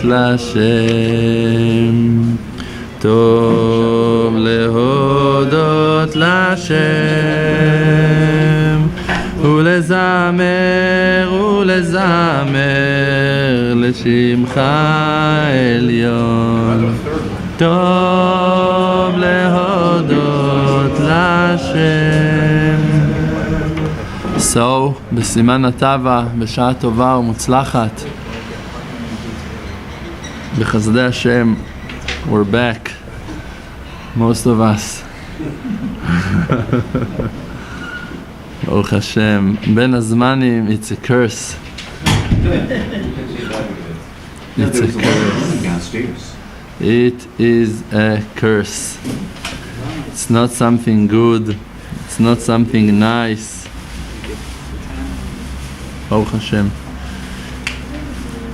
להשם, טוב להודות להשם, ולזמר לשמך עליון, טוב להודות להשם. So, בסימן הטבע, בשעה טובה ומוצלחת, בחסדי השם, we're back, most of us. Baruch Hashem. Ben הזמנים, it's a curse. It's a curse. It is a curse. It's not something good. It's not something nice. Baruch Hashem.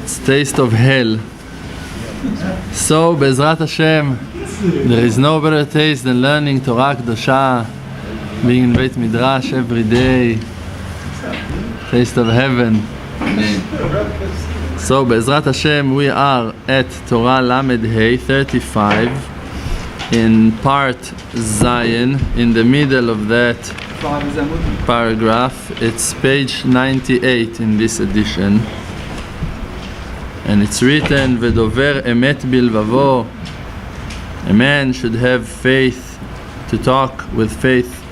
It's taste of hell. So, Bezrat Hashem, there is no better taste than learning Torah Kedosha, being in Beit Midrash every day. Taste of heaven. Amen. So, Bezrat Hashem, we are at Torah Lamed Hey 35, in part Zion, in the middle of that paragraph. It's page 98 in this edition. And it's written, V'dover emet bilvavo. A man should have faith, to talk with faith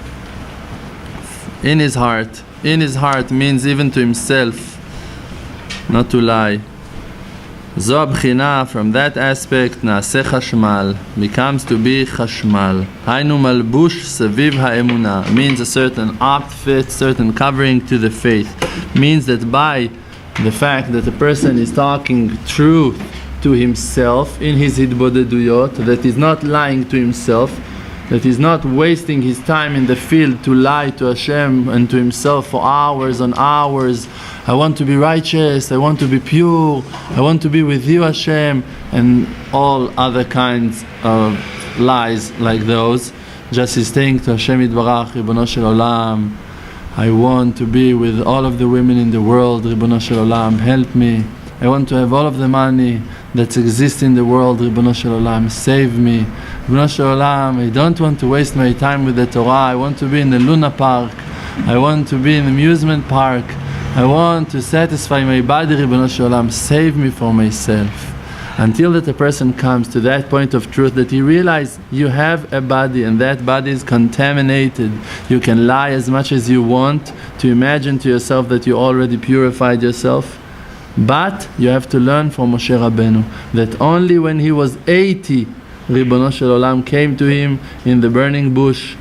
in his heart. In his heart means even to himself, not to lie. Zo abchina, from that aspect, naaseh chashmal, becomes to be chashmal. Hainu malbush saviv ha'emunah, means a certain outfit, certain covering to the faith. Means that by the fact that a person is talking truth to himself in his hitbodeduyot, that is not lying to himself, that is not wasting his time in the field to lie to Hashem and to himself for hours on hours. I want to be righteous, I want to be pure, I want to be with you, Hashem, and all other kinds of lies like those. Just is saying to Hashem Yitbarach, Ribono Shel Olam, I want to be with all of the women in the world, Ribono Shel Olam, help me. I want to have all of the money that exists in the world, Ribono Shel Olam, save me. Ribono Shel Olam, I don't want to waste my time with the Torah. I want to be in the Luna Park. I want to be in the amusement park. I want to satisfy my body, Ribono Shel Olam, save me for myself. Until that a person comes to that point of truth, that he realizes you have a body and that body is contaminated. You can lie as much as you want to imagine to yourself that you already purified yourself. But you have to learn from Moshe Rabbeinu that only when he was 80, Ribono Shel Olam came to him in the burning bush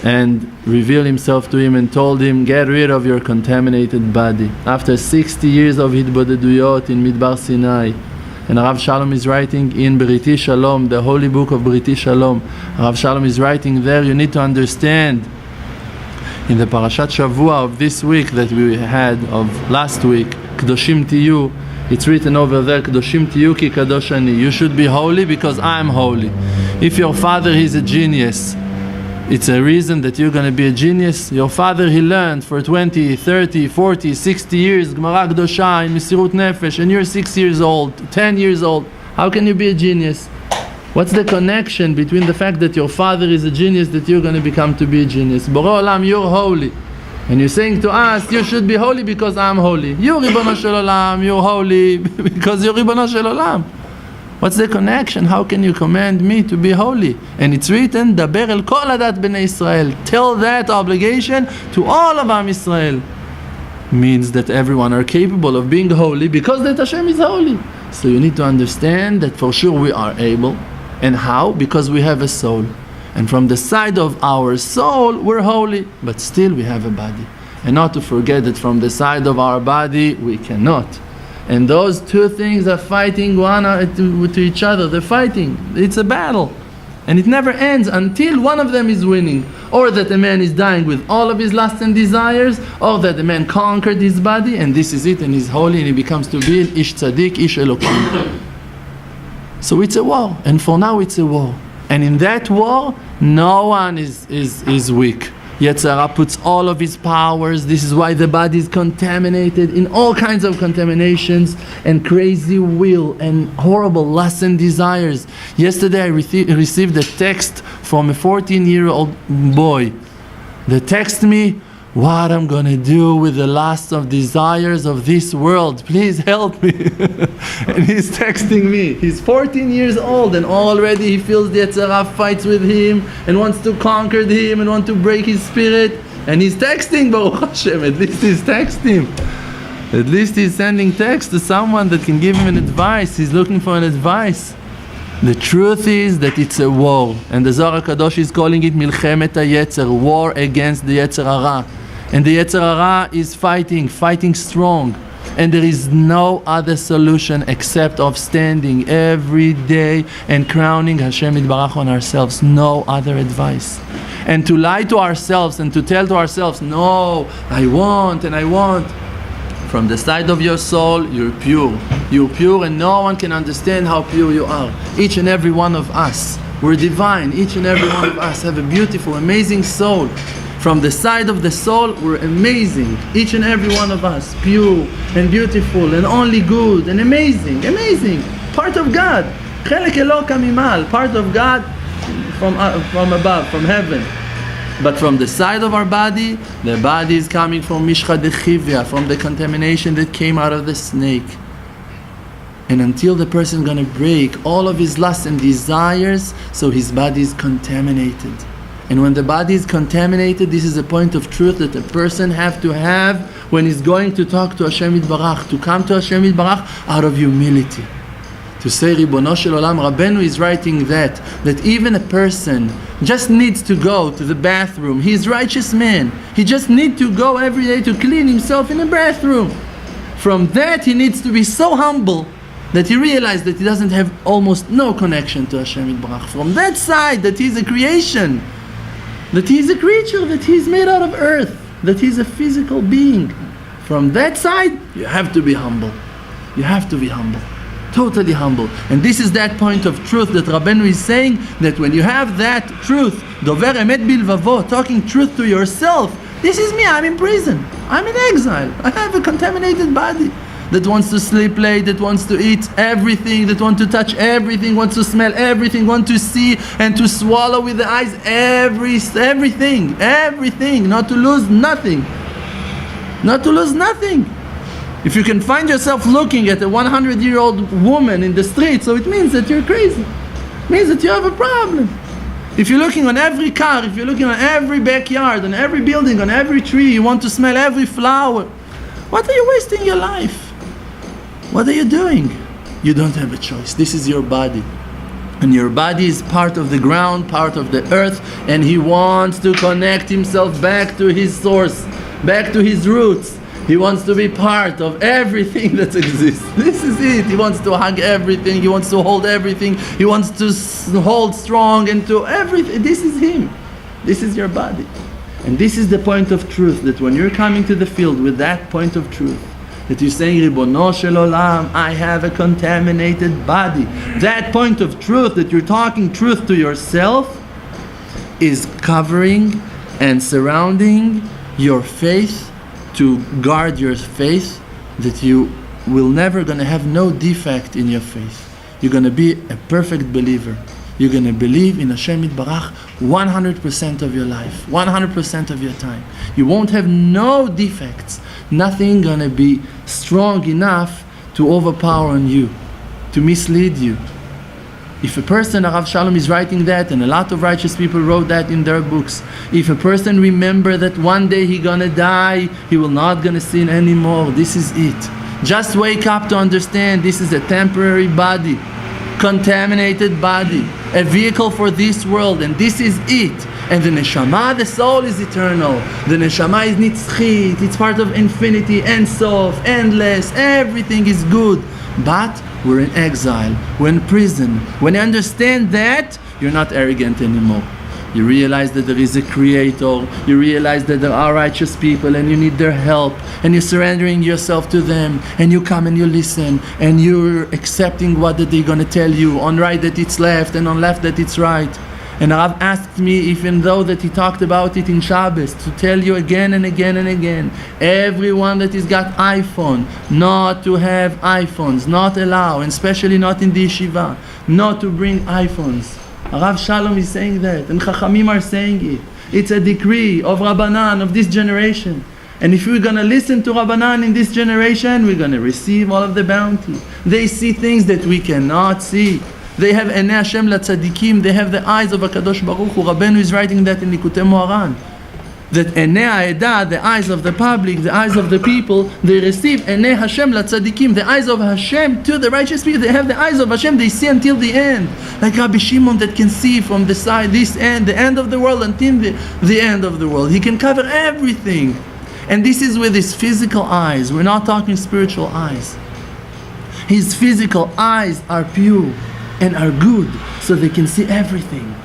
and revealed himself to him and told him, get rid of your contaminated body. After 60 years of hitbodeduyot in Midbar Sinai, and Rav Shalom is writing in Briti Shalom, the holy book of Briti Shalom, Rav Shalom is writing there, you need to understand, in the Parashat Shavua of this week that we had, of last week, Kedoshim Tiyu, it's written over there, Kedoshim Tiyu ki kadosh ani. You should be holy because I am holy. If your father is a genius, it's a reason that you're going to be a genius. Your father, he learned for 20, 30, 40, 60 years, Gemara Kedosha in Mesirut Nefesh, and you're 6 years old, 10 years old. How can you be a genius? What's the connection between the fact that your father is a genius that you're going to become to be a genius? Borei Olam, you're holy. And you're saying to us, you should be holy because I'm holy. You, Ribono Shel Olam, you're holy because you're Ribono Shel Olam. What's the connection? How can you command me to be holy? And it's written, Daber el kol adat bnei Israel. Tell that obligation to all of Am Israel. Means that everyone are capable of being holy because that Hashem is holy. So you need to understand that for sure we are able. And how? Because we have a soul. And from the side of our soul, we're holy, but still we have a body. And not to forget that from the side of our body, we cannot. And those two things are fighting one to each other. They're fighting. It's a battle. And it never ends until one of them is winning. Or that a man is dying with all of his lusts and desires, or that the man conquered his body, and this is it, and he's holy, and he becomes to be an Ish Tzadik, Ish Elokim. So it's a war, and for now it's a war. And in that war, no one is weak. Yetzer Hara puts all of his powers. This is why the body is contaminated in all kinds of contaminations and crazy will and horrible lusts and desires. Yesterday I received a text from a 14-year-old boy that texted me, what I'm gonna do with the lusts of desires of this world, please help me. And he's texting me. He's 14 years old and already he feels the Yetzer Hara fights with him and wants to conquer him and want to break his spirit. And he's texting, Baruch Hashem, at least he's texting. At least he's sending text to someone that can give him an advice. He's looking for an advice. The truth is that it's a war, and the Zohar HaKadosh is calling it Milchemet HaYetzer, war against the Yetzer Hara. And the Yetzer Hara is fighting strong. And there is no other solution except of standing every day and crowning Hashem Yitbarach on ourselves. No other advice. And to lie to ourselves and to tell to ourselves, no, I want and I want. From the side of your soul, you're pure. You're pure and no one can understand how pure you are. Each and every one of us, we're divine. Each and every one of us have a beautiful, amazing soul. From the side of the soul, we're amazing. Each and every one of us, pure and beautiful and only good and amazing. Part of God. Chelek Eloka Mimal, part of God from above, from heaven. But from the side of our body, the body is coming from Mishcha Dechivya, from the contamination that came out of the snake. And until the person is going to break all of his lusts and desires, so his body is contaminated. And when the body is contaminated, this is a point of truth that a person have to have when he's going to talk to Hashem Yitbarach, to come to Hashem Yitbarach out of humility. To say, Ribono Shel Olam, Rabbeinu is writing that even a person just needs to go to the bathroom. He's a righteous man. He just needs to go every day to clean himself in the bathroom. From that, he needs to be so humble that he realizes that he doesn't have almost no connection to Hashem Yitbarach. From that side, that he's a creation, that he's a creature, that he's made out of earth, that he's a physical being. From that side, you have to be humble. You have to be humble. Totally humble. And this is that point of truth that Rabbeinu is saying, that when you have that truth, Dover Emet Bilvavo, talking truth to yourself, this is me, I'm in prison, I'm in exile, I have a contaminated body that wants to sleep late, that wants to eat everything, that wants to touch everything, wants to smell everything, wants to see and to swallow with the eyes everything, not to lose nothing. Not to lose nothing. If you can find yourself looking at a 100-year-old woman in the street, so it means that you're crazy. It means that you have a problem. If you're looking on every car, if you're looking on every backyard, on every building, on every tree, you want to smell every flower, what are you wasting your life? What are you doing? You don't have a choice. This is your body. And your body is part of the ground, part of the earth, and he wants to connect himself back to his source, back to his roots. He wants to be part of everything that exists. This is it. He wants to hug everything. He wants to hold everything. He wants to hold strong and to everything. This is him. This is your body. And this is the point of truth, that when you're coming to the field with that point of truth, that you're saying, Ribono Shel Olam, I have a contaminated body. That point of truth, that you're talking truth to yourself, is covering and surrounding your faith, to guard your faith, that you will never gonna have no defect in your faith. You're gonna be a perfect believer. You're gonna believe in Hashem Yitbarach 100% of your life, 100% of your time. You won't have no defects. Nothing gonna be strong enough to overpower on you, to mislead you. If a person, Rav Shalom is writing that, and a lot of righteous people wrote that in their books. If a person remember that one day he gonna die, he will not gonna sin anymore. This is it. Just wake up to understand this is a temporary body, contaminated body, a vehicle for this world, and this is it. And the neshama, the soul, is eternal. The neshama is nitzchit, it's part of infinity, Ein Sof, endless, everything is good. But we're in exile, we're in prison. When you understand that, you're not arrogant anymore. You realize that there is a creator, you realize that there are righteous people and you need their help, and you're surrendering yourself to them, and you come and you listen, and you're accepting what that they're going to tell you, on right that it's left and on left that it's right. And Rav asked me, even though that he talked about it in Shabbos, to tell you again and again and again, everyone that has got iPhone, not to have iPhones, not allow, and especially not in the yeshiva, not to bring iPhones. Rav Shalom is saying that, and Chachamim are saying it. It's a decree of Rabbanan of this generation. And if we're going to listen to Rabbanan in this generation, we're going to receive all of the bounty. They see things that we cannot see. They have Enei Hashem la Tzadikim. They have the eyes of HaKadosh Baruch Hu. Rabbeinu is writing that in Likutei Moharan. That Enei Ha'edah, the eyes of the public, the eyes of the people, they receive Enei Hashem la Tzadikim, the eyes of Hashem to the righteous people. They have the eyes of Hashem. They see until the end. Like Rabbi Shimon that can see from the side, this end, the end of the world until the end of the world. He can cover everything. And this is with his physical eyes. We're not talking spiritual eyes. His physical eyes are pure and are good, so they can see everything.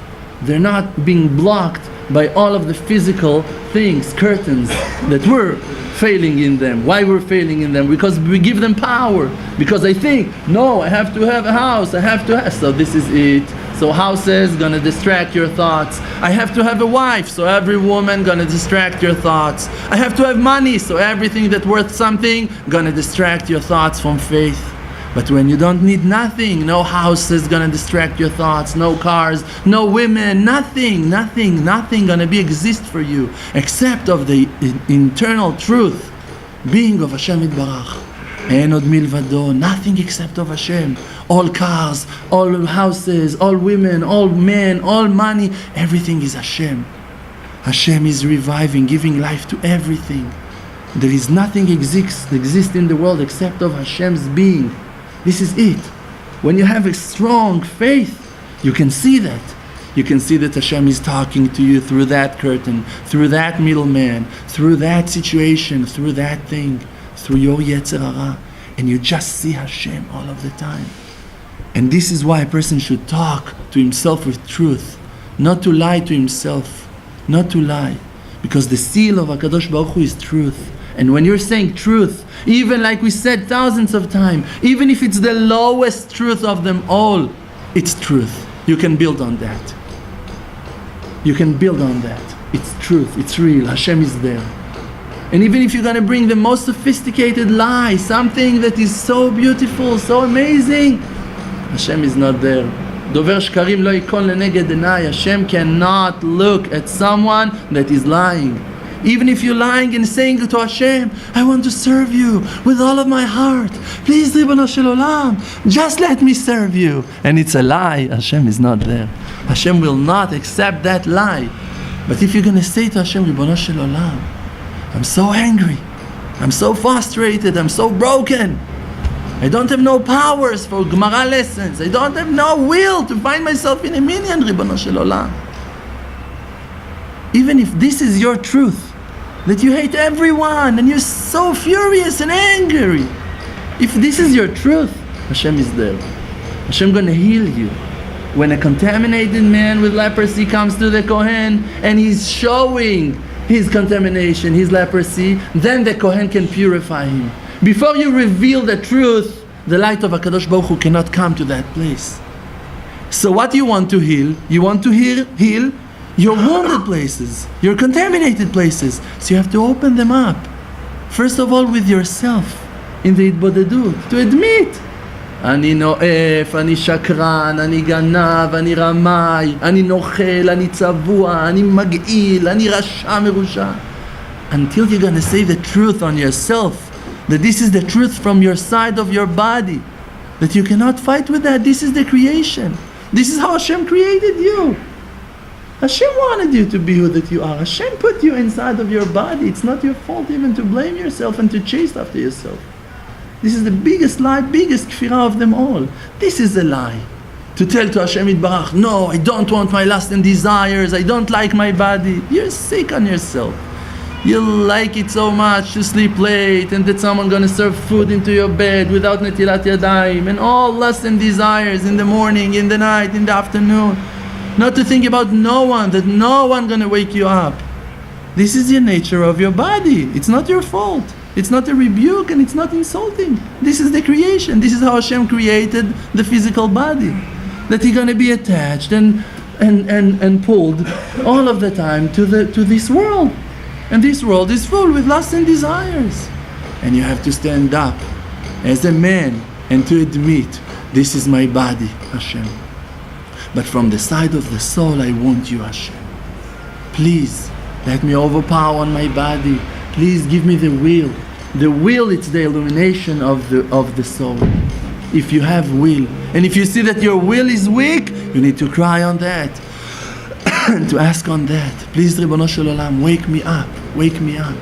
They're not being blocked by all of the physical things, curtains that we're failing in them. Why we're failing in them? Because we give them power. Because I think, no, I have to have a house, I have to have, so this is it. So houses gonna distract your thoughts. I have to have a wife, so every woman gonna distract your thoughts. I have to have money, so everything that's worth something gonna distract your thoughts from faith. But when you don't need nothing, no house is gonna distract your thoughts, no cars, no women, nothing gonna be exist for you except of the internal truth, being of Hashem Yitbarach. Ein od milvado, nothing except of Hashem. All cars, all houses, all women, all men, all money, everything is Hashem. Hashem is reviving, giving life to everything. There is nothing exist in the world except of Hashem's being. This is it. When you have a strong faith, you can see that. You can see that Hashem is talking to you through that curtain, through that middleman, through that situation, through that thing, through your Yetzer Hara. And you just see Hashem all of the time. And this is why a person should talk to himself with truth, not to lie to himself, not to lie. Because the seal of HaKadosh Baruch Hu is truth. And when you're saying truth, even like we said thousands of times, even if it's the lowest truth of them all, it's truth. You can build on that. You can build on that. It's truth, it's real, Hashem is there. And even if you're going to bring the most sophisticated lie, something that is so beautiful, so amazing, Hashem is not there. Dover shkarim lo yikon leneged enai. Hashem cannot look at someone that is lying. Even if you're lying and saying to Hashem, I want to serve you with all of my heart. Please, Ribono Shel Olam, just let me serve you. And it's a lie, Hashem is not there. Hashem will not accept that lie. But if you're going to say to Hashem, Ribono Shel Olam, I'm so angry, I'm so frustrated, I'm so broken. I don't have no powers for Gemara lessons. I don't have no will to find myself in a minyan, Ribono Shel Olam. Even if this is your truth, that you hate everyone and you're so furious and angry, if this is your truth, Hashem is there. Hashem gonna heal you. When a contaminated man with leprosy comes to the Kohen and he's showing his contamination, his leprosy, then the Kohen can purify him. Before you reveal the truth, the light of HaKadosh Baruch Hu cannot come to that place. So what do you want to heal? You want to heal your wounded places, your contaminated places. So you have to open them up. First of all with yourself, in the התבודדות, to admit, אני נואף, אני שקרן, אני גנב, אני רמאי, אני נוכל, אני צבוע, אני מגעיל, אני רשע מרושע. Until you're going to say the truth on yourself, that this is the truth from your side of your body, that you cannot fight with that. This is the creation. This is how Hashem created you. Hashem wanted you to be who that you are. Hashem put you inside of your body. It's not your fault even to blame yourself and to chase after yourself. This is the biggest lie, biggest kfirah of them all. This is a lie. To tell to Hashem Yitbarach, no, I don't want my lust and desires, I don't like my body. You're sick on yourself. You like it so much to sleep late and that someone gonna serve food into your bed without netilat yadayim, and all lust and desires in the morning, in the night, in the afternoon. Not to think about no one, that no one gonna wake you up. This is the nature of your body. It's not your fault. It's not a rebuke and it's not insulting. This is the creation. This is how Hashem created the physical body. That He's gonna be attached and and pulled all of the time to this world. And this world is full with lust and desires. And you have to stand up as a man and to admit, this is my body, Hashem. But from the side of the soul, I want you, Hashem. Please, let me overpower on my body. Please give me the will. The will, it's the illumination of the soul. If you have will, and if you see that your will is weak, you need to cry on that. To ask on that. Please, Ribono Shel Olam, wake me up. Wake me up.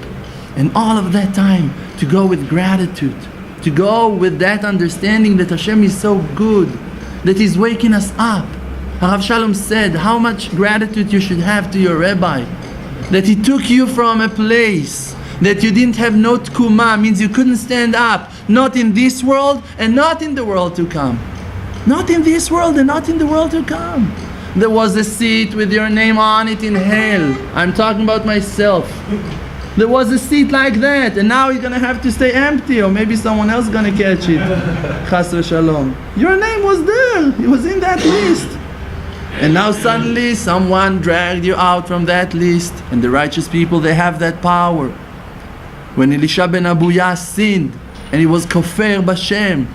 And all of that time, to go with gratitude. To go with that understanding that Hashem is so good. That He's waking us up. Rav Shalom said how much gratitude you should have to your Rabbi. That he took you from a place that you didn't have no tkuma, means you couldn't stand up, not in this world and not in the world to come. Not in this world and not in the world to come. There was a seat with your name on it in hell. I'm talking about myself. There was a seat like that, and now you're going to have to stay empty, or maybe someone else is going to catch it. Chas v'shalom. Your name was there. It was in that list. And now suddenly someone dragged you out from that list. And the righteous people, they have that power. When Elisha ben Abuya sinned, and he was kofar b'Shem,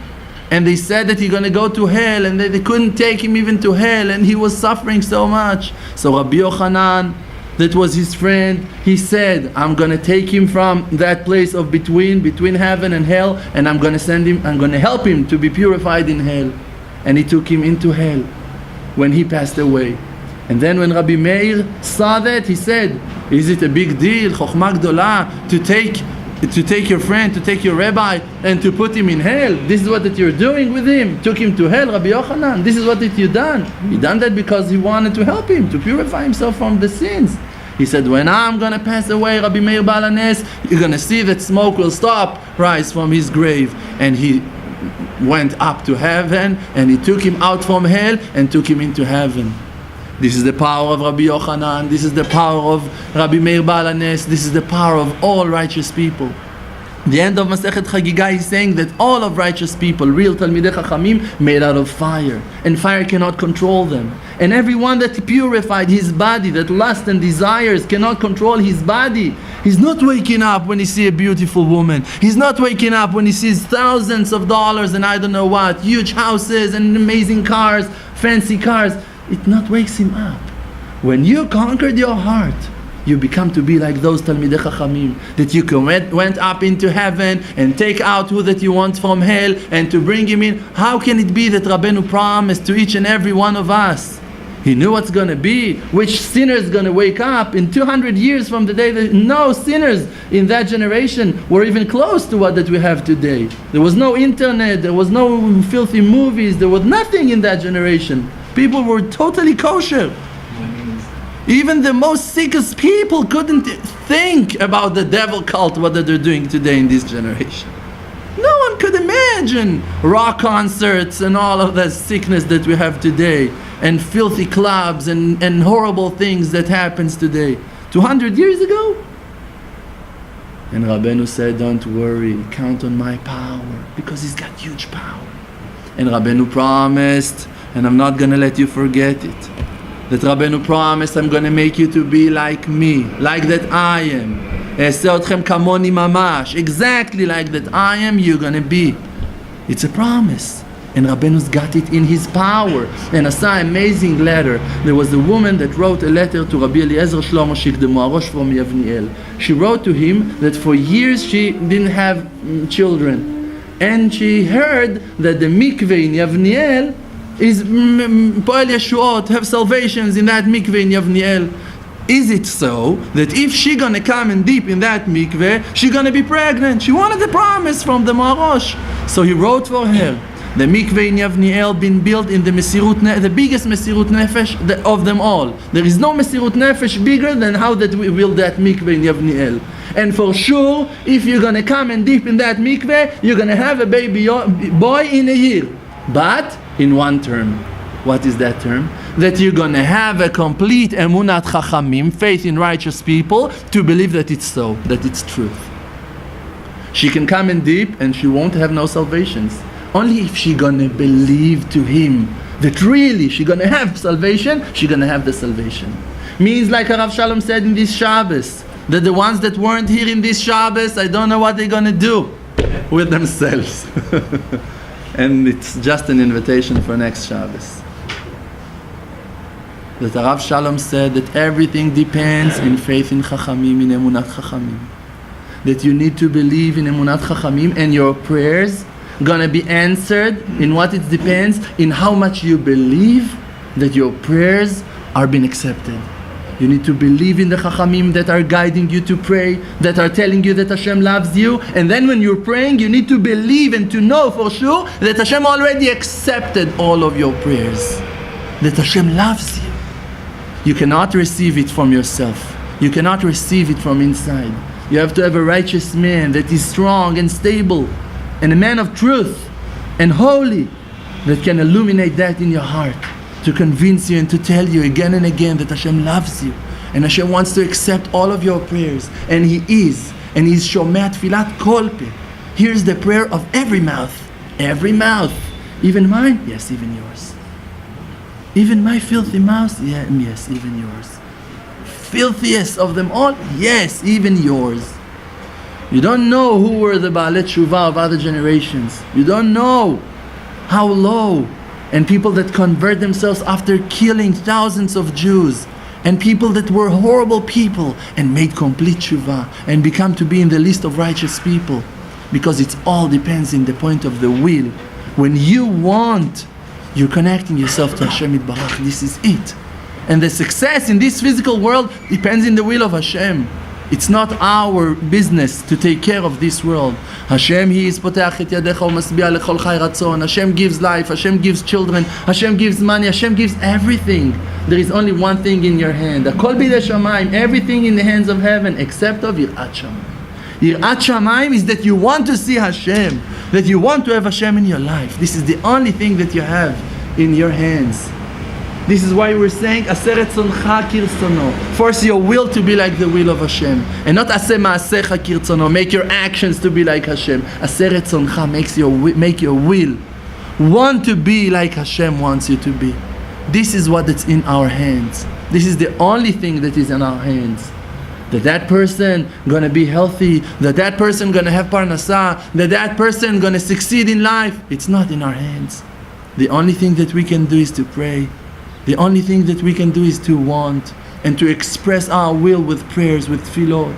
and they said that he's going to go to hell, and they couldn't take him even to hell, and he was suffering so much. So Rabbi Yochanan, that was his friend, he said, I'm going to take him from that place of between heaven and hell, and I'm going to help him to be purified in hell. And he took him into hell when he passed away. And then when Rabbi Meir saw that, he said, is it a big deal, chokhmah gdolah, to take your friend, to take your rabbi, and to put him in hell? This is what that you're doing with him. Took him to hell, Rabbi Yochanan. This is what that you done. He done that because he wanted to help him, to purify himself from the sins. He said, when I'm going to pass away, Rabbi Meir Baal HaNes, you're going to see that smoke will rise from his grave. And he went up to heaven, and he took him out from hell and took him into heaven. This is the power of Rabbi Yochanan. This is the power of Rabbi Meir Baal HaNes. This is the power of all righteous people. The end of Masechet Chagigah is saying that all of righteous people, real Talmidei Chachamim, made out of fire, and fire cannot control them. And everyone that purified his body, that lust and desires cannot control his body. He's not waking up when he sees a beautiful woman. He's not waking up when he sees thousands of dollars and I don't know what, huge houses and amazing cars, fancy cars. It not wakes him up. When you conquered your heart, you become to be like those Talmidei Chachamim, that you went up into heaven and take out who that you want from hell and to bring him in. How can it be that Rabbeinu promised to each and every one of us? He knew what's going to be, which sinner is going to wake up in 200 years from the day that no sinners in that generation were even close to what that we have today. There was no internet, there was no filthy movies, there was nothing in that generation. People were totally kosher. Even the most sickest people couldn't think about the devil cult, what they're doing today in this generation. No one could imagine rock concerts and all of that sickness that we have today, and filthy clubs and horrible things that happens today. 200 years ago? And Rabbeinu said, don't worry, count on my power, because he's got huge power. And Rabbeinu promised, and I'm not going to let you forget it, that Rabbeinu promised, I'm going to make you to be like me, like that I am. Exactly like that I am, you're going to be. It's a promise. And Rabbeinu's got it in his power. And I saw an amazing letter. There was a woman that wrote a letter to Rabbi Eliezer Shlomo Shik, the Moharosh from Yavniel. She wrote to him that for years she didn't have children. And she heard that the mikveh in Yavniel is Poel Yeshuot, have salvations in that mikveh in Yavniel. Is it so that if she gonna come and dip in that mikveh, she gonna be pregnant? She wanted a promise from the Maharosh. So he wrote for her. The mikveh in Yavniel been built in the the biggest Mesirut Nefesh of them all. There is no Mesirut Nefesh bigger than how that we build that mikveh in Yavniel. And for sure, if you're gonna come and dip in that mikveh, you're gonna have a baby boy in a year. But in one term. What is that term? That you're going to have a complete emunat chachamim, faith in righteous people, to believe that it's so, that it's truth. She can come and dip and she won't have no salvations. Only if she's going to believe to him that really she's going to have salvation, she's going to have the salvation. Means like Rav Shalom said in this Shabbos, that the ones that weren't here in this Shabbos, I don't know what they're going to do with themselves. And it's just an invitation for next Shabbos. That Rav Shalom said that everything depends in faith in Chachamim, in Emunat Chachamim. That you need to believe in Emunat Chachamim, and your prayers gonna be answered in what it depends in how much you believe that your prayers are being accepted. You need to believe in the Chachamim that are guiding you to pray, that are telling you that Hashem loves you, and then when you're praying, you need to believe and to know for sure that Hashem already accepted all of your prayers, that Hashem loves you. You cannot receive it from yourself. You cannot receive it from inside. You have to have a righteous man that is strong and stable, and a man of truth and holy that can illuminate that in your heart, to convince you and to tell you again and again that Hashem loves you, and Hashem wants to accept all of your prayers, and He is, and He's Shomea Tfilat Kol Peh. Here's the prayer of every mouth, even mine, yes, even yours. Even my filthy mouth, yeah, yes, even yours. Filthiest of them all, yes, even yours. You don't know who were the Baalei Tshuva of other generations. You don't know how low, and people that convert themselves after killing thousands of Jews, and people that were horrible people and made complete tshuva and become to be in the list of righteous people, because it all depends in the point of the will. When you want, you're connecting yourself to Hashem Yitbarach. This is it. And the success in this physical world depends in the will of Hashem. It's not our business to take care of this world. Hashem, He is poteach et yadecha u'masbi'a lechol chai ratzon. Hashem gives life, Hashem gives children, Hashem gives money, Hashem gives everything. There is only one thing in your hand. Akol bidei shamayim, everything in the hands of heaven, except of Yirat Shamayim. Yirat Shamayim is that you want to see Hashem, that you want to have Hashem in your life. This is the only thing that you have in your hands. This is why we're saying Aseret Tzoncha Kirtzono. Force your will to be like the will of Hashem, and not Aseh Ma'asecha Kirtzono. Make your actions to be like Hashem. Aseret Tzoncha make your will want to be like Hashem wants you to be. This is what is in our hands. This is the only thing that is in our hands. That person gonna be healthy, that person gonna have parnasah, that person gonna succeed in life. It's not in our hands. The only thing that we can do is to pray. The only thing that we can do is to want and to express our will with prayers, with tefillot.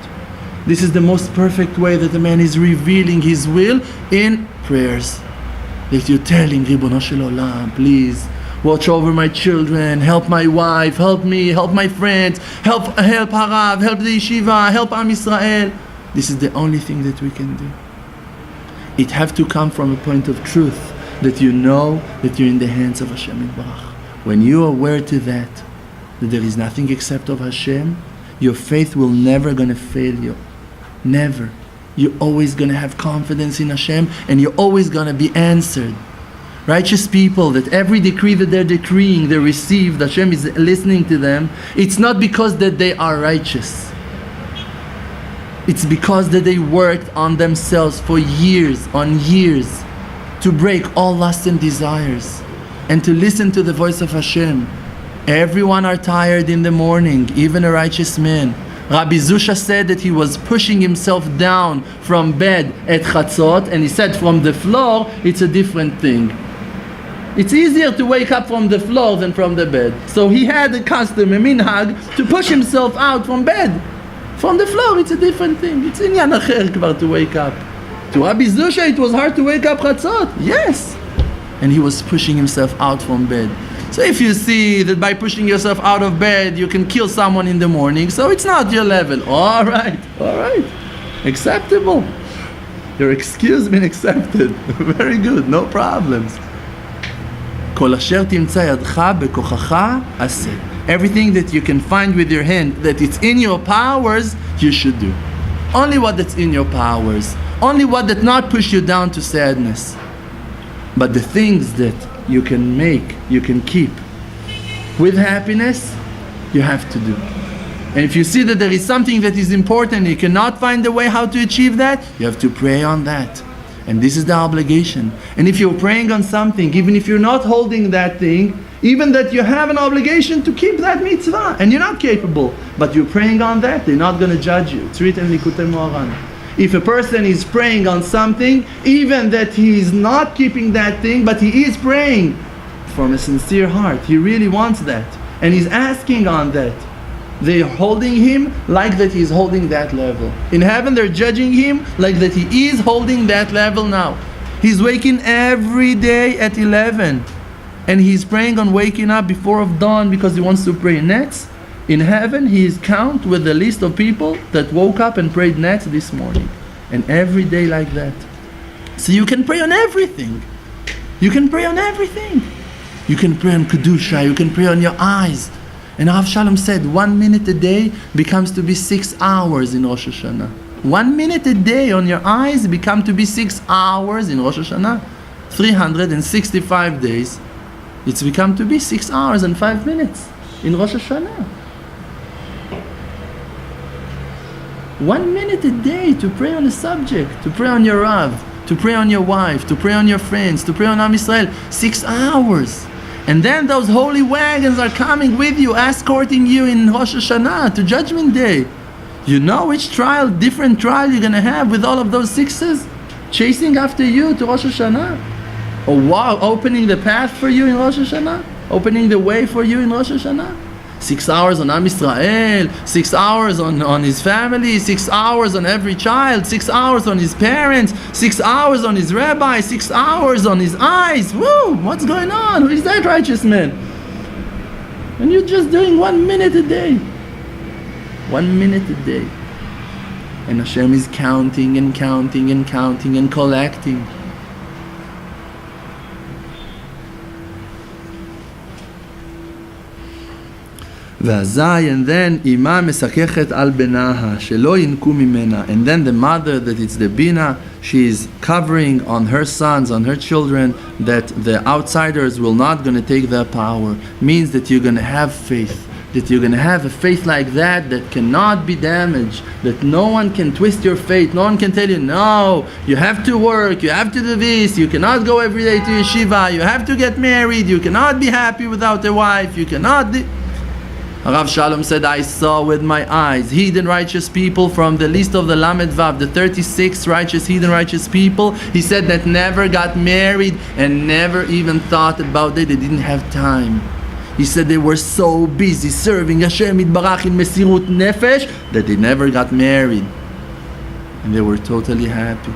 This is the most perfect way that a man is revealing his will, in prayers. That you're telling Ribono Shel Olam, please watch over my children, help my wife, help me, help my friends, help Harav, help the yeshiva, help Am Yisrael. This is the only thing that we can do. It has to come from a point of truth, that you know that you're in the hands of Hashem Yitbarach. When you are aware to that there is nothing except of Hashem, your faith will never gonna fail you. Never. You're always gonna have confidence in Hashem, and you're always gonna be answered. Righteous people, that every decree that they're decreeing, they receive, Hashem is listening to them. It's not because that they are righteous. It's because that they worked on themselves for years on years to break all lusts and desires, and to listen to the voice of Hashem. Everyone are tired in the morning, even a righteous man. Rabbi Zusha said that he was pushing himself down from bed at Chatzot, and he said from the floor, it's a different thing. It's easier to wake up from the floor than from the bed. So he had a custom, a minhag, to push himself out from bed. From the floor, it's a different thing. It's inyan acher kvar to wake up. To Rabbi Zusha, it was hard to wake up Chatzot. Yes. And he was pushing himself out from bed. So if you see that by pushing yourself out of bed you can kill someone in the morning, so it's not your level. All right. Acceptable. Your excuse been accepted. Very good, no problems. Everything that you can find with your hand that it's in your powers, you should do. Only what that's in your powers. Only what that not push you down to sadness. But the things that you can make, you can keep with happiness, you have to do. And if you see that there is something that is important, you cannot find a way how to achieve that, you have to pray on that. And this is the obligation. And if you're praying on something, even if you're not holding that thing, even that you have an obligation to keep that mitzvah, and you're not capable, but you're praying on that, they're not going to judge you. It's written in Likutei Moharan. If a person is praying on something, even that he is not keeping that thing, but he is praying from a sincere heart, he really wants that, and he's asking on that, they're holding him like that he's holding that level. In heaven they're judging him like that he is holding that level now. He's waking every day at 11, and he's praying on waking up before of dawn because he wants to pray. Next, in heaven he is count with the list of people that woke up and prayed next this morning. And every day like that. So you can pray on everything. You can pray on everything. You can pray on Kedusha, you can pray on your eyes. And Rav Shalom said 1 minute a day becomes to be 6 hours in Rosh Hashanah. 1 minute a day on your eyes become to be 6 hours in Rosh Hashanah. 365 days, it's become to be 6 hours and 5 minutes in Rosh Hashanah. 1 minute a day to pray on a subject, to pray on your Rav, to pray on your wife, to pray on your friends, to pray on Am Yisrael. 6 hours. And then those holy wagons are coming with you, escorting you in Rosh Hashanah to Judgment Day. You know which trial, different trial you're going to have with all of those sixes chasing after you to Rosh Hashanah? Or wow, opening the path for you in Rosh Hashanah? Opening the way for you in Rosh Hashanah? 6 hours on Am Yisrael, 6 hours on his family, 6 hours on every child, 6 hours on his parents, 6 hours on his rabbi, 6 hours on his eyes. Woo! What's going on? Who is that righteous man? And you're just doing 1 minute a day. 1 minute a day. And Hashem is counting and counting and counting and collecting. And then Ima mesakechet al benaha shelo yinku mimena. And then the mother, that it's the bina, she is covering on her sons, on her children, that the outsiders will not going to take their power. Means that you're going to have faith, that you're going to have a faith like that cannot be damaged, that no one can twist your faith, no one can tell you, no, you have to work, you have to do this, you cannot go every day to yeshiva, you have to get married, you cannot be happy without a wife, you cannot... Rav Shalom said, I saw with my eyes hidden righteous people from the list of the Lamed Vav, the 36 righteous, hidden righteous people. He said that never got married and never even thought about it. They didn't have time. He said they were so busy serving Hashem Yitbarach in Mesirut Nefesh that they never got married. And they were totally happy.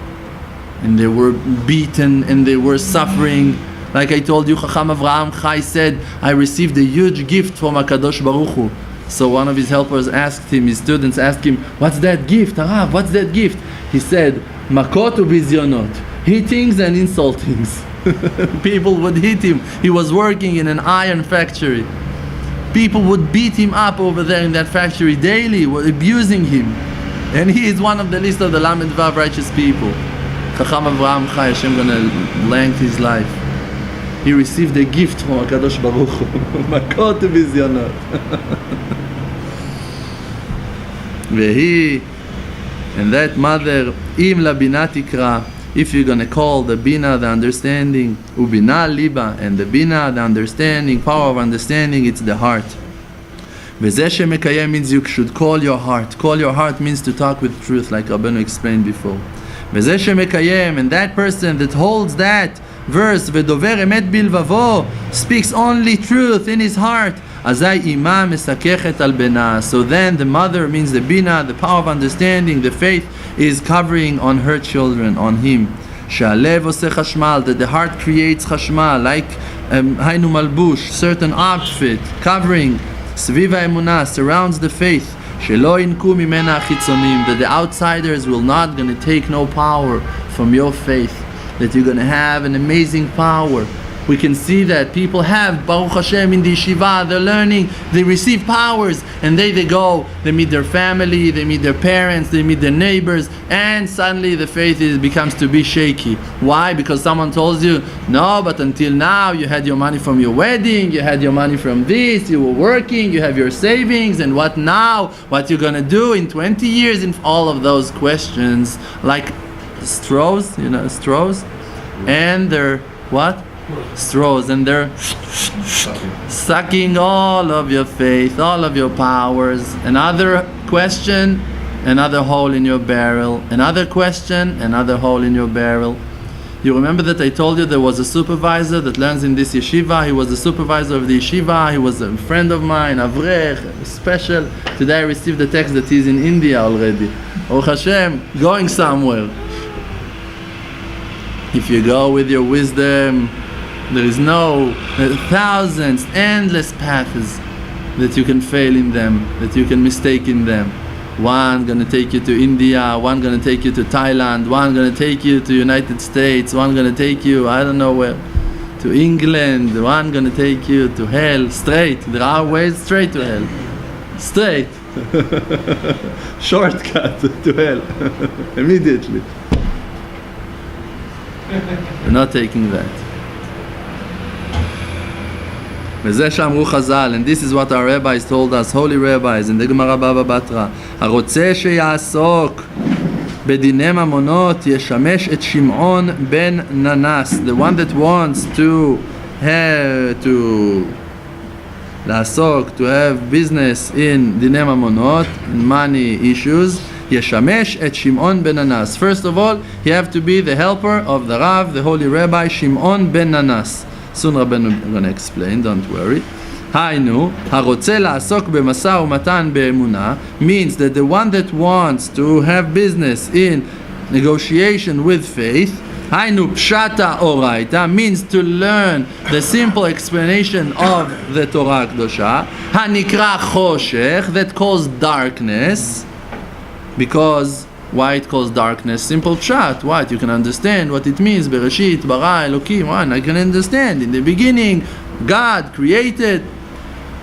And they were beaten and they were suffering. Like I told you, Chacham Avraham Chai said, I received a huge gift from HaKadosh Baruch Hu. So one of his helpers asked him, his students asked him, what's that gift? Harav, what's that gift? He said, Makot u'bizyonot, hitings and insultings. People would hit him. He was working in an iron factory. People would beat him up over there in that factory daily, were abusing him. And he is one of the list of the Lamed Vav righteous people. Chacham Avraham Chai, Hashem gonna lengthen his life. He received a gift from HaKadosh Baruch Hu. Makot u'bizyonot. Vehi, and that mother, im la bina tikra, if you're going to call the bina, the understanding, ubina liba, and the bina, the understanding, power of understanding, it's the heart. Vezeh shemekayem means you should call your heart. Call your heart means to talk with truth, like Rabbeinu explained before. Vezeh shemekayem, and that person that holds that verse, Vedover emet bilvavo, speaks only truth in his heart. Azai ima mesakechet al bena. So then the mother means the bina, the power of understanding, the faith is covering on her children, on him. Shalev oseh chashmal, that the heart creates chashmal, like hainu malbush, certain outfit, covering. Sviva emunah, surrounds the faith. Shelo yinku mimena chitzonim, that the outsiders will not going to take no power from your faith. That you're going to have an amazing power. We can see that people have, Baruch Hashem, in the yeshiva, they're learning, they receive powers, and they go, they meet their family, they meet their parents, they meet their neighbors, and suddenly the faith becomes to be shaky. Why? Because someone tells you, no, but until now you had your money from your wedding, you had your money from this, you were working, you have your savings, and what now? What you're going to do in 20 years? In all of those questions, like straws, and they're what? Straws, and they're sucking all of your faith, all of your powers. Another question, another hole in your barrel. Another question, another hole in your barrel. You remember that I told you there was a supervisor that learns in this yeshiva. He was the supervisor of the yeshiva. He was a friend of mine, Avrech, special. Today I received the text that he's in India already. Oh Hashem, going somewhere. If you go with your wisdom, there is thousands, endless paths that you can fail in them, that you can mistake in them. One gonna take you to India, one gonna take you to Thailand, one gonna take you to United States, one gonna take you, I don't know where, to England, one gonna take you to hell, straight. There are ways straight to hell. Straight. Shortcut to hell. Immediately. We're not taking that. וזה שאמרו חז"ל, and this is what our rabbis told us, holy rabbis, in the Gemara Baba Batra, הרוצה שיעסוק בדיני ממונות ישמש את שמעון בן ננס. The one that wants to have business in דיני ממונות, in money issues, ישמש את שמעון בן ננס. First of all, he have to be the helper of the Rav, the holy rabbi, שמעון בן ננס. Soon Rabbeinu is going to explain, don't worry. היינו, הרוצה לעסוק במשא ומתן באמונה means that the one that wants to have business in negotiation with faith, היינו פשטה אורייתא means to learn the simple explanation of the Torah הקדושה, הנקרא חושך, that calls darkness, because why it calls darkness? Simple pshat. What? You can understand what it means. Bereshit, bara, Elokim. One, I can understand. In the beginning, God created.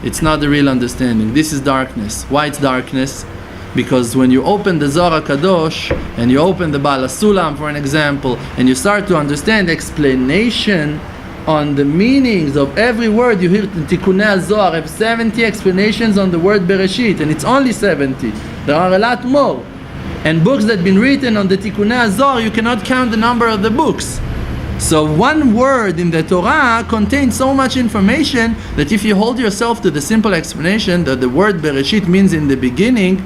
It's not the real understanding. This is darkness. Why it's darkness? Because when you open the Zohar Kadosh and you open the Baal HaSulam, for an example, and you start to understand explanation on the meanings of every word, you hear the Tikkunei Zohar have 70 explanations on the word Bereshit, and it's only 70. There are a lot more. And books that have been written on the Tikkunei Zohar, you cannot count the number of the books. So one word in the Torah contains so much information that if you hold yourself to the simple explanation that the word Bereshit means in the beginning,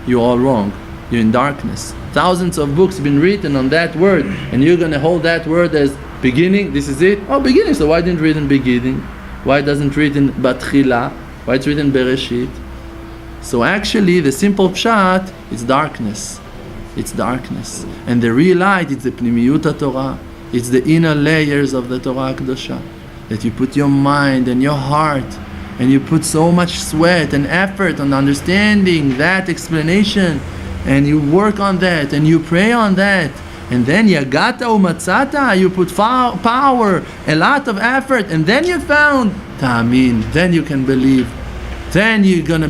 you're all wrong. You're in darkness. Thousands of books have been written on that word, and you're going to hold that word as beginning. This is it? Oh, beginning. So why didn't it read in beginning? Why doesn't it read in Batchila? Why it's written Bereshit? So actually, the simple pshat is darkness. It's darkness. And the real light, it's the Pnimiyut Torah. It's the inner layers of the Torah Kedosha. That you put your mind and your heart, and you put so much sweat and effort on understanding that explanation, and you work on that, and you pray on that. And then Yagata Umatzata, you put power, a lot of effort, and then you found Ta'amin. Then you can believe. Then you're going to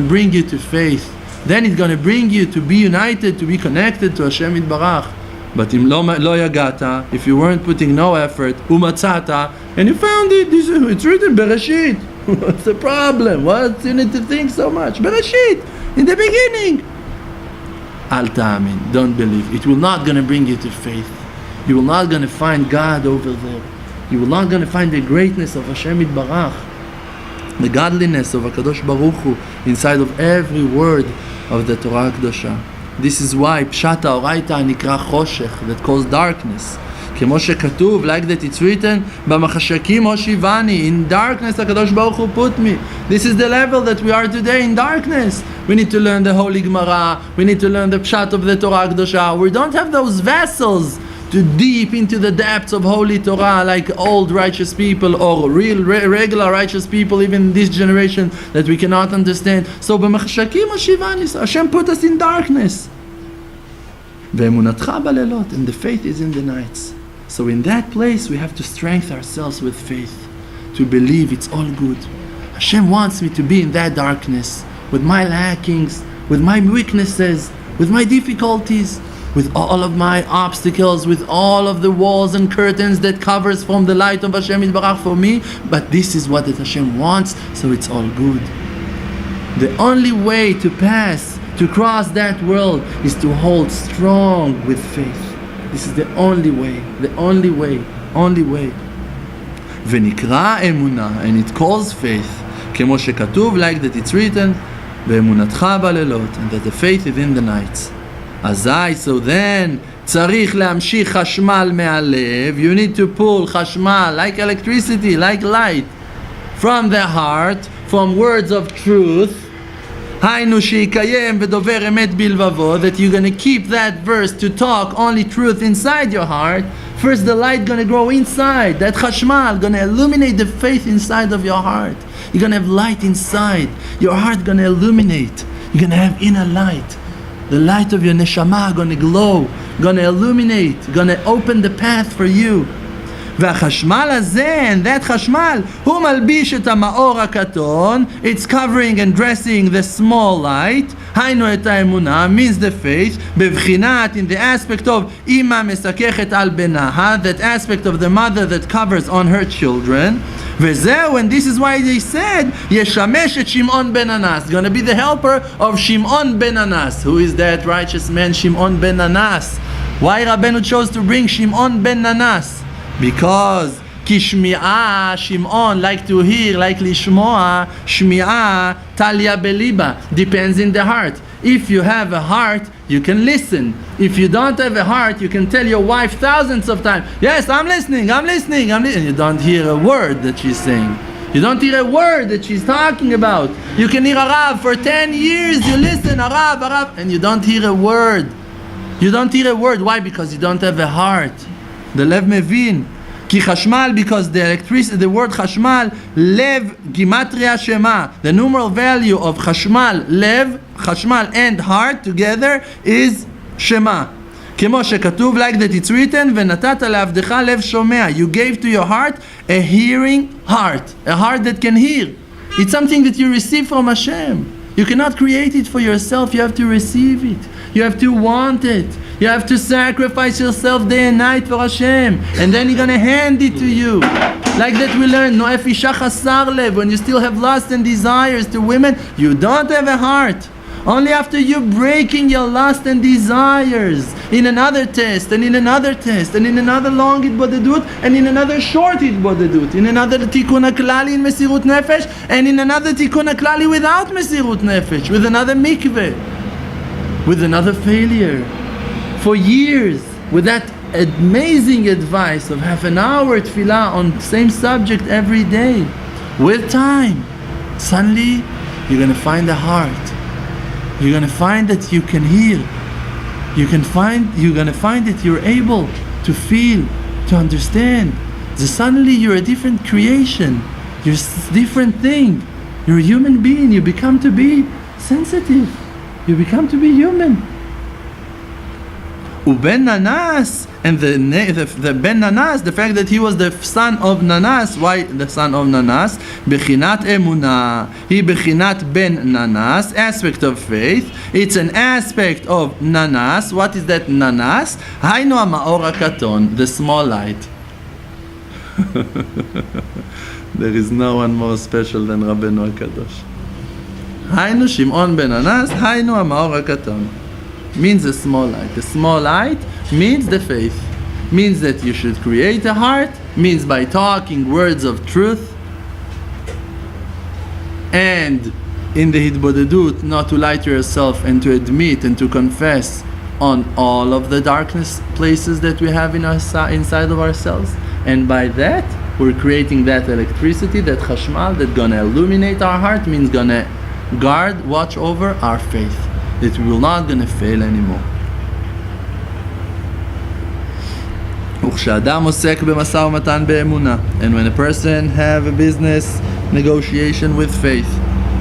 bring you to faith. Then it's going to bring you to be united, to be connected to Hashem Yitbarach. But im lo yagata, if you weren't putting no effort, umatzata, and you found it, it's written Bereshit. What's the problem? What you need to think so much? Bereshit, in the beginning. Al ta'amin, don't believe. It will not going to bring you to faith. You will not going to find God over there. You will not going to find the greatness of Hashem Yitbarach, the godliness of HaKadosh Baruch Hu inside of every word of the Torah Kedosha. This is why Pshata Oraita Nikra Choshech, that calls darkness. כמו שכתוב, like that it's written, במחשכים הושיבני, in darkness HaKadosh Baruch Hu put me. This is the level that we are today, in darkness. We need to learn the Holy Gemara, we need to learn the Pshat of the Torah Kedosha. We don't have those vessels to deep into the depths of Holy Torah like old righteous people or real regular righteous people even in this generation that we cannot understand. So במחשכים הושיבני, Hashem put us in darkness. ואמונתך בלילות, and the faith is in the nights. So in that place we have to strengthen ourselves with faith, to believe it's all good. Hashem wants me to be in that darkness, with my lackings, with my weaknesses, with my difficulties, with all of my obstacles, with all of the walls and curtains that covers from the light of Hashem Yitbarach for me. But this is what that Hashem wants, so it's all good. The only way to pass, to cross that world, is to hold strong with faith. This is the only way, the only way, only way. ונקרא אמונה, and it calls faith, כמו שכתוב, like that it's written, באמונתך בלילות, and that the faith is in the nights. אזי, so then, צריך להמשיך חשמל מהלב, you need to pull חשמל, like electricity, like light, from the heart, from words of truth, היינו שיקיים ודובר אמת בלבבו, that you're going to keep that verse to talk only truth inside your heart. First the light going to grow inside, that chashmal going to illuminate the faith inside of your heart. You're going to have light inside, your heart going to illuminate, you're going to have inner light. The light of your neshama going to glow, going to illuminate, going to open the path for you. והחשמל הזה, and that חשמל, הוא מלביש את המאור הקטון, it's covering and dressing the small light, היינו את האמונה, means the faith, בבחינת, in the aspect of אמא מסככת על בניה, that aspect of the mother that covers on her children, וזהו, and this is why they said, ישמש את שמעון בן אנס, going to be the helper of שמעון בן אנס. Who is that righteous man, שמעון בן אנס? Why Rabbeinu chose to bring שמעון בן אנס? Because כשמיעה, שמעון, like to hear, like לשמוע, שמיעה, תליה בליבה, depends in the heart. If you have a heart, you can listen. If you don't have a heart, you can tell your wife thousands of times, yes, I'm listening, I'm listening, I'm listening. And you don't hear a word that she's saying. You don't hear a word that she's talking about. You can hear a Rav for 10 years, you listen, a Rav, and you don't hear a word. You don't hear a word. Why? Because you don't have a heart. The lev mevin. Ki chashmal, because the electricity, the word chashmal, lev gimatria shema. The numeral value of chashmal, lev, chashmal and heart together is shema. כמו שכתוב, like that it's written, ונתת לעבדך לב שומע. You gave to your heart a hearing heart, a heart that can hear. It's something that you receive from Hashem. You cannot create it for yourself. You have to receive it. You have to want it. You have to sacrifice yourself day and night for Hashem, and then He's gonna hand it to you. Like that we learn, Noef Isha Chasar Lev, when you still have lust and desires to women, you don't have a heart. Only after you breaking your lust and desires in another test, and in another test, and in another long hitbodedut, and in another short hitbodedut, in another tikkun klali in Mesirut Nefesh, and in another tikkun klali without Mesirut Nefesh, with another mikveh, with another failure. For years, with that amazing advice of half an hour tefillah on same subject every day, with time, suddenly you're going to find a heart. You're going to find that you can hear. You're going to find that you're able to feel, to understand. So suddenly you're a different creation. You're a different thing. You're a human being. You become to be sensitive. You become to be human. Uben Nanas, and the Ben Nanas, the fact that he was the son of Nanas. Why the son of Nanas? Bechinat Emunah. He Bechinat Ben Nanas, aspect of faith. It's an aspect of Nanas. What is that Nanas? Haynu HaMaor HaKaton, the small light. There is no one more special than Rabbeinu HaKadosh. Haynu Shimon Ben Nanas, Haynu HaMaor HaKaton. Means the small light. The small light means the faith. Means that you should create a heart. Means by talking words of truth. And in the hitbodedut, not to lie to yourself and to admit and to confess on all of the darkness places that we have in inside of ourselves. And by that, we're creating that electricity, that chashmal, that's gonna illuminate our heart, means gonna guard, watch over our faith. That we will not going to fail anymore. And when a person have a business negotiation with faith,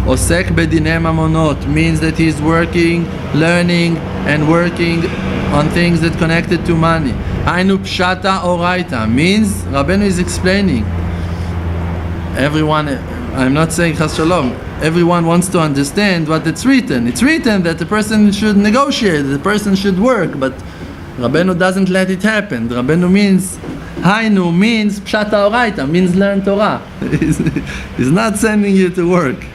עוסק בדיני ממונות means that he is working, learning and working on things that connected to money. היינו פשטה אורייתא means, Rabbeinu is explaining, everyone, I'm not saying chas shalom, everyone wants to understand what it's written. It's written that the person should negotiate, the person should work, but Rabbeinu doesn't let it happen. Rabbeinu means, Hainu means pshata oraita, means learn Torah. He's not sending you to work.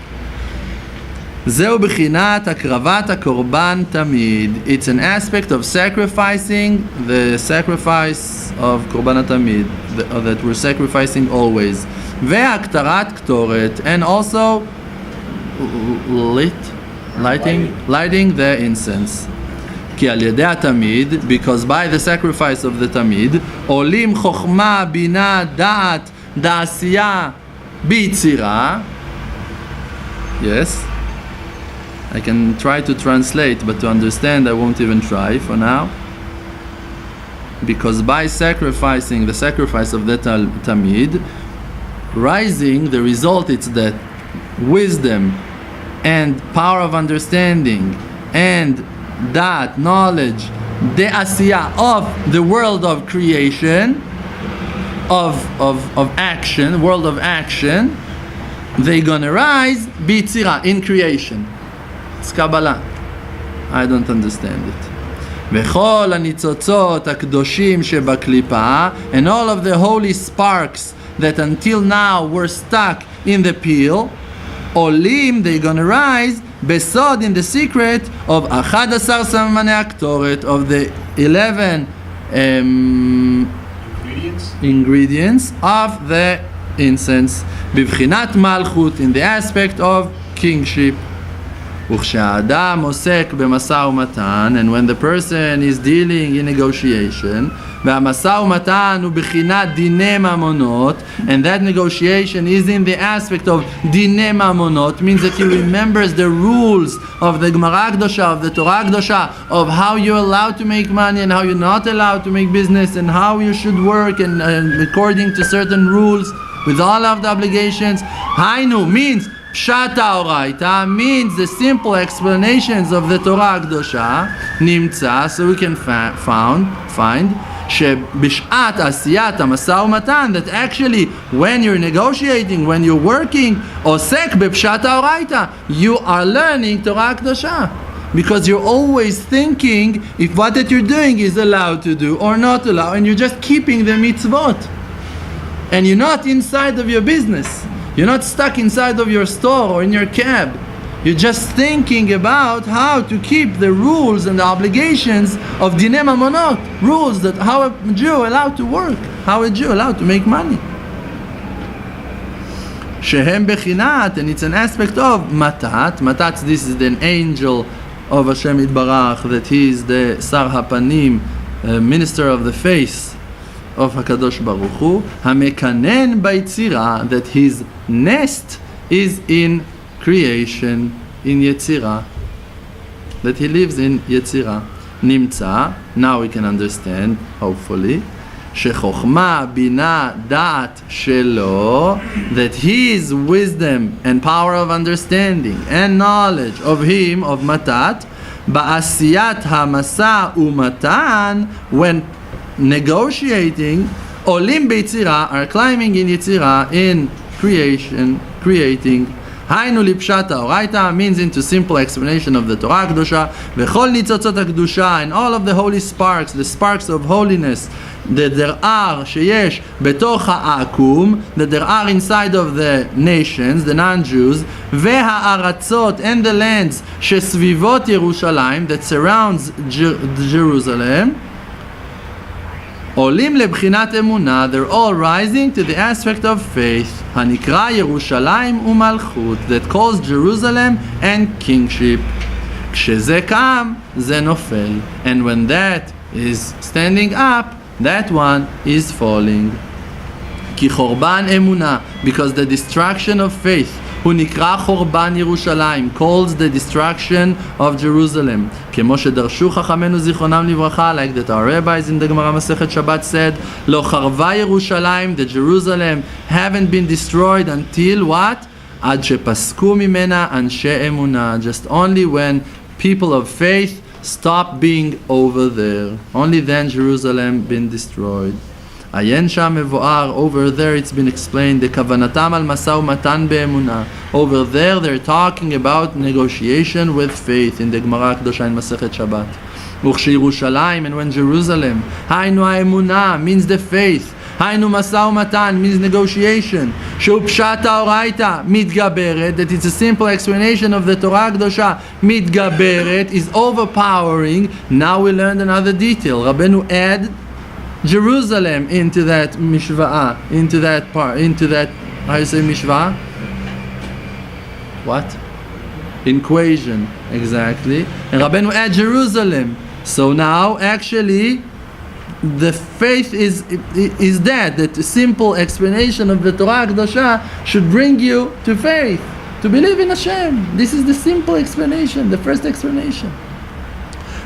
זהו בחינת הקרבת הקורבן תמיד. It's an aspect of sacrificing, the sacrifice of קורבן התמיד, that we're sacrificing always. והקטרת קטורת, and also lighting the incense. כי על ידי התמיד, because by the sacrifice of the תמיד, עולים חוכמה, בינה, דעת, דעשייה, ביצירה. Yes. I can try to translate, but to understand I won't even try for now. Because by sacrificing the sacrifice of the tamid, rising, the result is that wisdom and power of understanding and that knowledge, the asiyah of the world of creation, of action, world of action, they're gonna rise bitzira, in creation. It's Kabbalah. I don't understand it. וכל הניצוצות הקדושים שבקליפה, and all of the holy sparks that until now were stuck in the peel, עולים, they're gonna rise, בסוד, in the secret of 11 סממני הקטורת, of the 11 ingredients of the incense, בבחינת מלכות, in the aspect of kingship. וכשהאדם עוסק במשא ומתן, and when the person is dealing in negotiation, והמשא ומתן הוא בחינת דיני ממונות, and that negotiation is in the aspect of דיני ממונות, means that he remembers the rules of the Gemara Akdosha, of the Torah Akdosha, of how you're allowed to make money and how you're not allowed to make business, and how you should work, and according to certain rules, with all of the obligations. Hainu means Pshat HaOraita, means the simple explanations of the Torah Akdosha, Nimtza, so we can find שבשעת עשיית המשא ומתן, that actually when you're negotiating, when you're working, עוסק בפשט האורייתא, you are learning Torah Akdosha. Because you're always thinking if what that you're doing is allowed to do or not allowed, and you're just keeping the mitzvot. And you're not inside of your business. You're not stuck inside of your store or in your cab. You're just thinking about how to keep the rules and the obligations of Dinei Mamonot, rules that how a Jew allowed to work, how a Jew allowed to make money. Shehem Bechinat, and it's an aspect of Matat. Matat, this is an angel of Hashem Yitbarach, that he is the Sar HaPanim, minister of the face of HaKadosh Baruch Hu, HaMekanen Baitzira, that his nest is in creation, in Yetzirah, that he lives in Yetzirah. Nimtza, now we can understand, hopefully, Shechochma Bina Da'at Shelo, that his wisdom and power of understanding and knowledge of him, of Matat, Ba'asiyat HaMasa Umatan, when negotiating, Olim Beitzira, are climbing in Yetzirah, in creation, creating. Hainu lipshat haoraita means into simple explanation of the Torah Akdosha. V'chol nitzotzot hakdusha, and all of the holy sparks, the sparks of holiness, that there are, sheyesh betoch ha'akum, that there are inside of the nations, the non-Jews, ve'ha'aratzot, and the lands, shesvivot Yerushalayim, that surrounds Jerusalem, Olim lebchinat emunah, they're all rising to the aspect of faith. Hanikra Yerushalayim umalchut, that calls Jerusalem and kingship. Ksheze kam, ze nofel, and when that is standing up, that one is falling. Ki chorban emunah, because the destruction of faith, hu nikra chorban Yerushalayim, calls the destruction of Jerusalem. Kemo shedarshu chachamenu zichronam livracha, like that our rabbis in the Gemara Masechet Shabbat said, lo charva Yerushalayim, that Jerusalem haven't been destroyed until what? Ad shepasku mimena anshe emunah, just only when people of faith stop being over there. Only then Jerusalem been destroyed. Ayen sham mevoar, over there it's been explained, the kavanatam al masa umatan be'emunah. Over there they're talking about negotiation with faith in the Gemara Akdosha in Masechet Shabbat. Uchshi Yerushalayim, and when Jerusalem, hainu ha'emunah, means the faith, היינו משא ומתן means negotiation. שהוא פשט האורייתא, מתגברת, that it's a simple explanation of the Torah הקדושה, מתגברת, is overpowering. Now we learned another detail. רבנו add Jerusalem into that mishvah, into that part, into that, how you say mishvah? What? Equation, exactly. And Rabbeinu add Jerusalem. So now actually the faith is that the simple explanation of the Torah Kedosha should bring you to faith, to believe in Hashem. This is the simple explanation, the first explanation.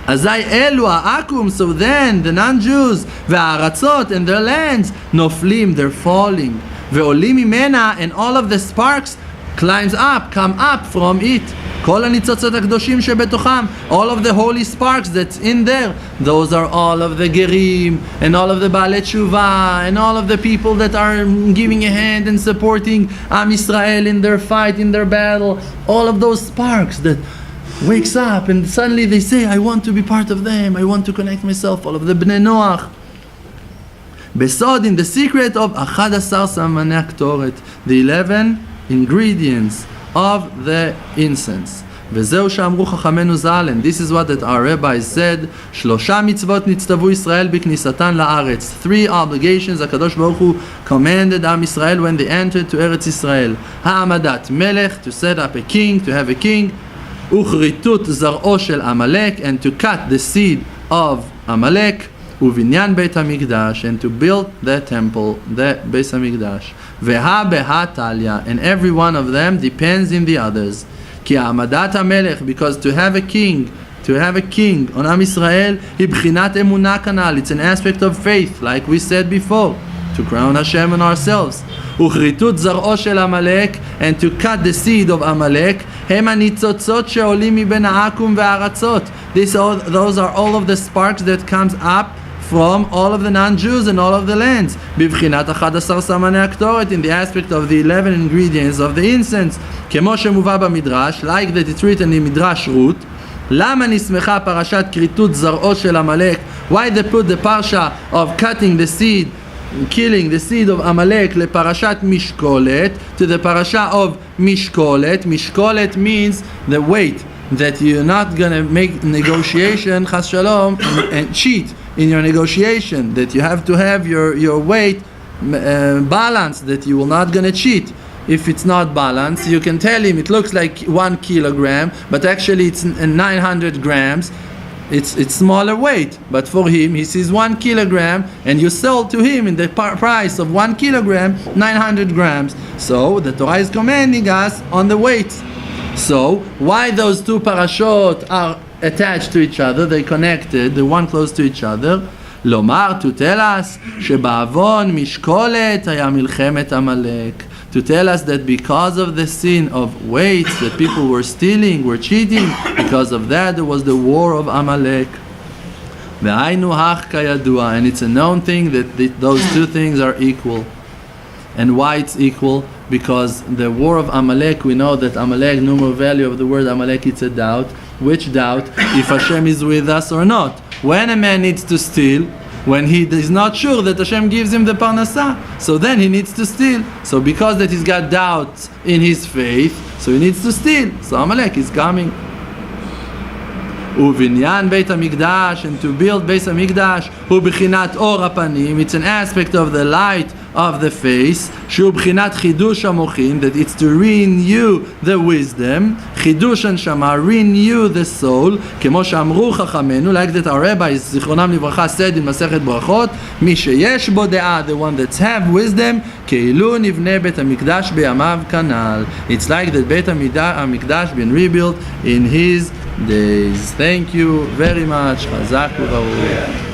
Azai elu ha'akum, so then the non-Jews ve'aratzot and their lands noflim, they're falling. Ve'olim mimena, and all of the sparks climbs up, come up from it. Kol hanitzot hakadoshim shebetocham, all of the holy sparks that's in there, those are all of the gerim and all of the baalei tshuva and all of the people that are giving a hand and supporting Am Yisrael in their fight, in their battle. All of those sparks that wakes up and suddenly they say, I want to be part of them, I want to connect myself. All of the Bnei Noach. Besod, in the secret of Achad Asar Samanei Aktoret, the 11 ingredients of the incense. וזהו שאמרו חכמינו ז"ל, and this is what that our rabbis said, 3 מצוות נצטוו ישראל בכניסתן לארץ. 3 obligations הקדוש ברוך הוא commanded Am Yisrael when they entered to Eretz Israel. העמדת מלך, to set up a king, to have a king. וכריתות זרעו של עמלק, and to cut the seed of עמלק. ובניין בית המקדש, and to build the temple, the בית המקדש. והא בהא תליא, and every one of them depends in the others. כי העמדת המלך, because to have a king on Am Yisrael, היא בחינת אמונה כנ"ל, it's an aspect of faith, like we said before, to crown Hashem on ourselves. וכריתות זרעו של עמלק, and to cut the seed of עמלק, הם הניצוצות שעולים מבין העכו"ם והארצות. Those are all of the sparks that comes up from all of the non-Jews and all of the lands. בבחינת 11 סמני הקטורת, in the aspect of the 11 ingredients of the incense. כמו שמובא במדרש, like that it's written in מדרש רות. למה נסמכה פרשת כריתות זרעו של עמלק? Why they put the parsha of cutting the seed, killing the seed of Amalek לפרשת משקולת, to the parasha of משקולת. משקולת means the weight, that you're not going to make negotiation, chas shalom, and cheat in your negotiation, that you have to have your weight balanced, that you will not going to cheat. If it's not balanced, you can tell him it looks like 1 kilogram, but actually it's 900 grams. It's smaller weight, but for him, he sees 1 kilogram, and you sell to him in the price of 1 kilogram, 900 grams. So the Torah is commanding us on the weight. So why those two parashot are attached to each other, they connected, the one close to each other? לומר, to tell us, שבעוון משקולת היה מלחמת עמלק. To tell us that because of the sin of weights that people were stealing, were cheating, because of that there was the war of Amalek. והיינו הך כידוע, and it's a known thing that those two things are equal. And why it's equal? Because the war of Amalek, we know that Amalek, numeral value of the word Amalek, it's a doubt. Which doubt? If Hashem is with us or not. When a man needs to steal, when he is not sure that Hashem gives him the parnasah, so then he needs to steal. So because that he's got doubts in his faith, so he needs to steal. So Amalek is coming. ובניין בית המקדש, and to build בית המקדש, הוא בחינת אור הפנים, it's an aspect of the light of the face, שהוא בחינת חידוש המוחין, that it's to renew the wisdom, חידוש הנשמה, renew the soul, כמו שאמרו חכמינו, like that our rabbis, זיכרונם לברכה, said in מסכת ברכות, מי שיש בו דעה, the one that have wisdom, כאילו נבנה בית המקדש בימיו כנ"ל. It's like that בית המקדש been rebuilt in his days. Thank you very much. חזק וברוך.